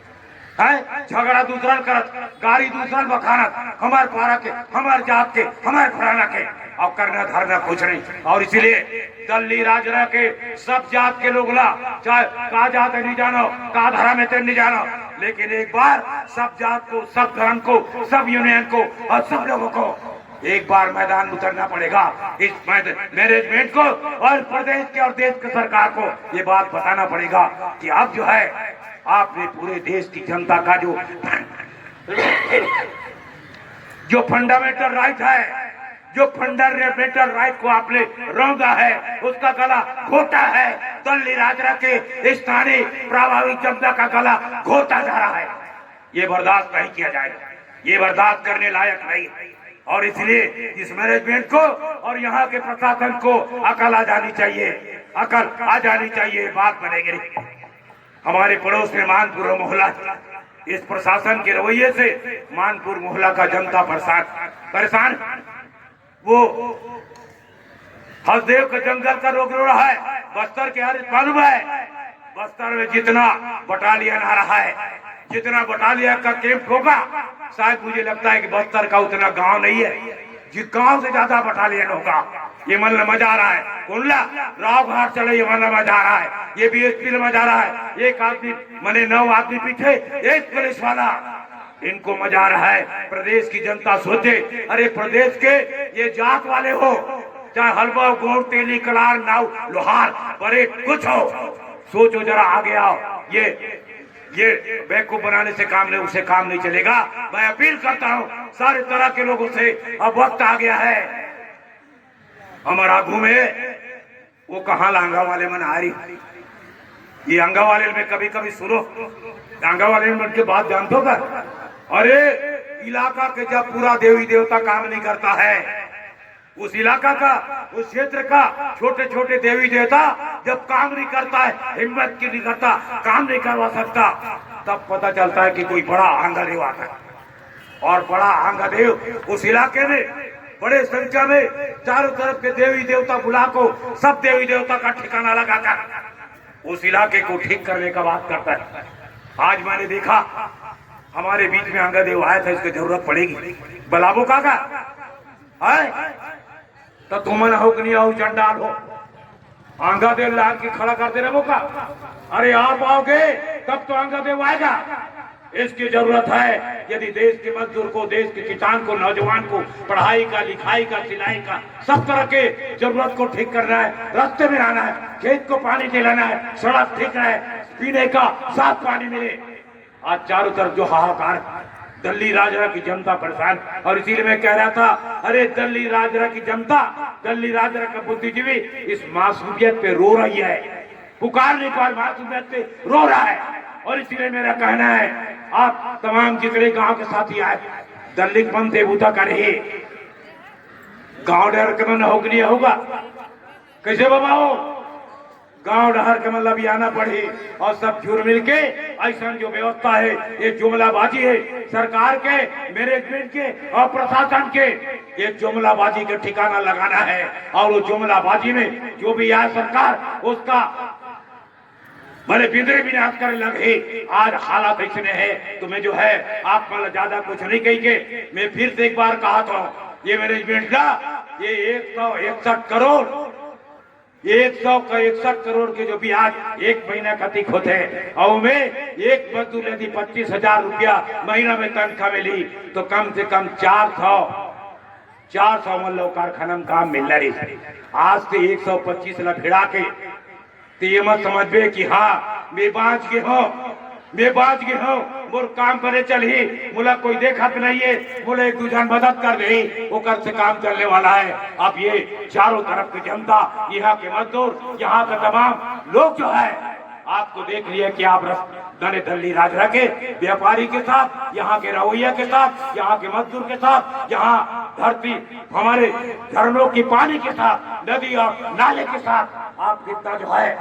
झगड़ा दूसरा करत, गाड़ी दूसरा बखानत, हमारे पारा के, हमारे जात के, हमारे फराना के, अब करना धरना कुछ नहीं। और इसीलिए दल्ली राजरा के सब जात के लोग ला, चाहे का जात नहीं जानो, का धर्म है नहीं जानो, लेकिन एक बार सब जात को, सब धर्म को, सब यूनियन को और सब लोगों को एक बार मैदान उतरना पड़ेगा। इस मैनेजमेंट को और प्रदेश के और देश की सरकार को ये बात बताना पड़ेगा कि अब जो है आपने पूरे देश की जनता का जो फंडामेंटल राइट है, जो फंडामेंटल राइट को आपने रौंदा है, उसका गला घोटा है। दल्ली राजरा के स्थानीय प्रभावित जनता का गला घोटा जा रहा है। ये बर्दाश्त नहीं किया जाएगा, ये बर्दाश्त करने लायक नहीं। और इसलिए इस मैनेजमेंट को और यहाँ के प्रशासन को अकल आ जानी चाहिए, अकल आ जानी चाहिए, बात बनेगी। हमारे पड़ोस में मानपुर मोहल्ला, इस प्रशासन के रवैये से मानपुर मोहल्ला का जनता परेशान। वो हसदेव के जंगल का रोक रहा है, बस्तर के हर मालूम है, बस्तर में जितना बटालियन आ रहा है, जितना बटालियन का कैंप होगा, शायद मुझे लगता है कि बस्तर का उतना गांव नहीं है, जिस गांव से ज्यादा बटालियन होगा। ये मन मजा आ रहा है, कुंडला राव घाट चले, ये मन मजा आ रहा है, ये BSP मजा आ रहा है। एक आदमी मने 9 आदमी पीछे, एक पुलिस वाला, इनको मजा आ रहा है। प्रदेश की जनता सोचे, अरे प्रदेश के ये जात वाले हो, चाहे हलवा, गोड़, तेली, कलार, नाव, लोहार, बड़े कुछ हो, सोचो जरा, आगे आओ। ये बेवकूफ बनाने से काम नहीं, उससे काम नहीं चलेगा। मैं अपील करता हूँ सारे तरह के लोगों से, अब वक्त आ गया है। हमारा आगू में वो कहाँ लांगा वाले मन आ रही, ये अंगा वाले में कभी कभी सुनो, अंगा वाले में के बात जानते हो। अरे इलाका के जब पूरा देवी देवता काम नहीं करता है, उस इलाका का, उस क्षेत्र का छोटे छोटे देवी देवता जब काम नहीं करता है, हिम्मत की नहीं करता, काम नहीं करवा सकता, तब पता चलता है कि कोई बड़ा आंगादेव आता है। और बड़ा आंगादेव उस इलाके में बड़े संख्या में चारों तरफ के देवी देवता बुला को, सब देवी देवता का ठिकाना लगाकर उस इलाके को ठीक करने का बात करता है। आज मैंने देखा हमारे बीच में आंगादेव आया था, इसकी जरूरत पड़ेगी, बलाबो काका है तो तुम हो कि नहीं हो, चंडाल हो, आंगादेव ला के खड़ा कर देना मौका। अरे आप आओगे तब तो आंगादेव आएगा। इसकी जरूरत है, यदि देश के मजदूर को, देश के किसान को, नौजवान को पढ़ाई का, लिखाई का, सिलाई का, सब तरह के जरूरत को ठीक करना है, रास्ते में आना है, खेत को पानी दिलाना है, सड़क ठीक है, पीने का साफ पानी मिले। आज चारों तरफ जो हाहाकार, दल्ली राजरा की जनता परेशान। और इसीलिए मैं कह रहा था, अरे दल्ली राजरा की जनता, दल्ली राजरा का बुद्धिजीवी इस मासूमियत पे रो रही है, पुकार नहीं पा, मासूमियत पे रो रहा है। और इसीलिए मेरा कहना है, आप तमाम जितने गांव के साथी आए, दल्ली बंद देवता का रहे, गांव डर के मन होगा, कैसे बाबा हो, गांव डहर के मतलब भी आना पड़े और सब जुड़ मिल के ऐसा जो व्यवस्था है, ये जुमलाबाजी है सरकार के, मैनेजमेंट के और प्रशासन के। ये जुमलाबाजी का ठिकाना लगाना है और वो जुमलाबाजी में जो भी आए सरकार उसका बड़े बिदरे विनाश करने लगे। आज हालात ऐसे है तो मैं जो है आप मतलब ज्यादा कुछ नहीं कही के, मैं फिर से एक बार कहा था ये मैनेजमेंट का ये 161 करोड़ के जो भी आज एक महीना कतिक होते हैं और में एक मजदूर यदि 25,000 रुपया महीना में तनख्वाह मिली तो कम से कम 400 मतलब कारखाना में काम मिल रही। आज से 125 ला भिड़ा के तो ये मत समझबे कि हाँ मैं बाँच गए हूँ मोर काम करे चली मुला कोई देखा तो नहीं है, बोले एक दूसरा मदद कर रही वो कर से काम चलने वाला है। अब ये चारों तरफ की जनता, यहाँ के मजदूर, यहाँ के तमाम लोग जो है आपको देख लिया कि आप दल्ली राजरा के व्यापारी के साथ, यहाँ के रवैया के साथ, यहाँ के मजदूर के साथ, यहाँ धरती हमारे झरनों की पानी के साथ, नदी और नाले के साथ आप कितना जो है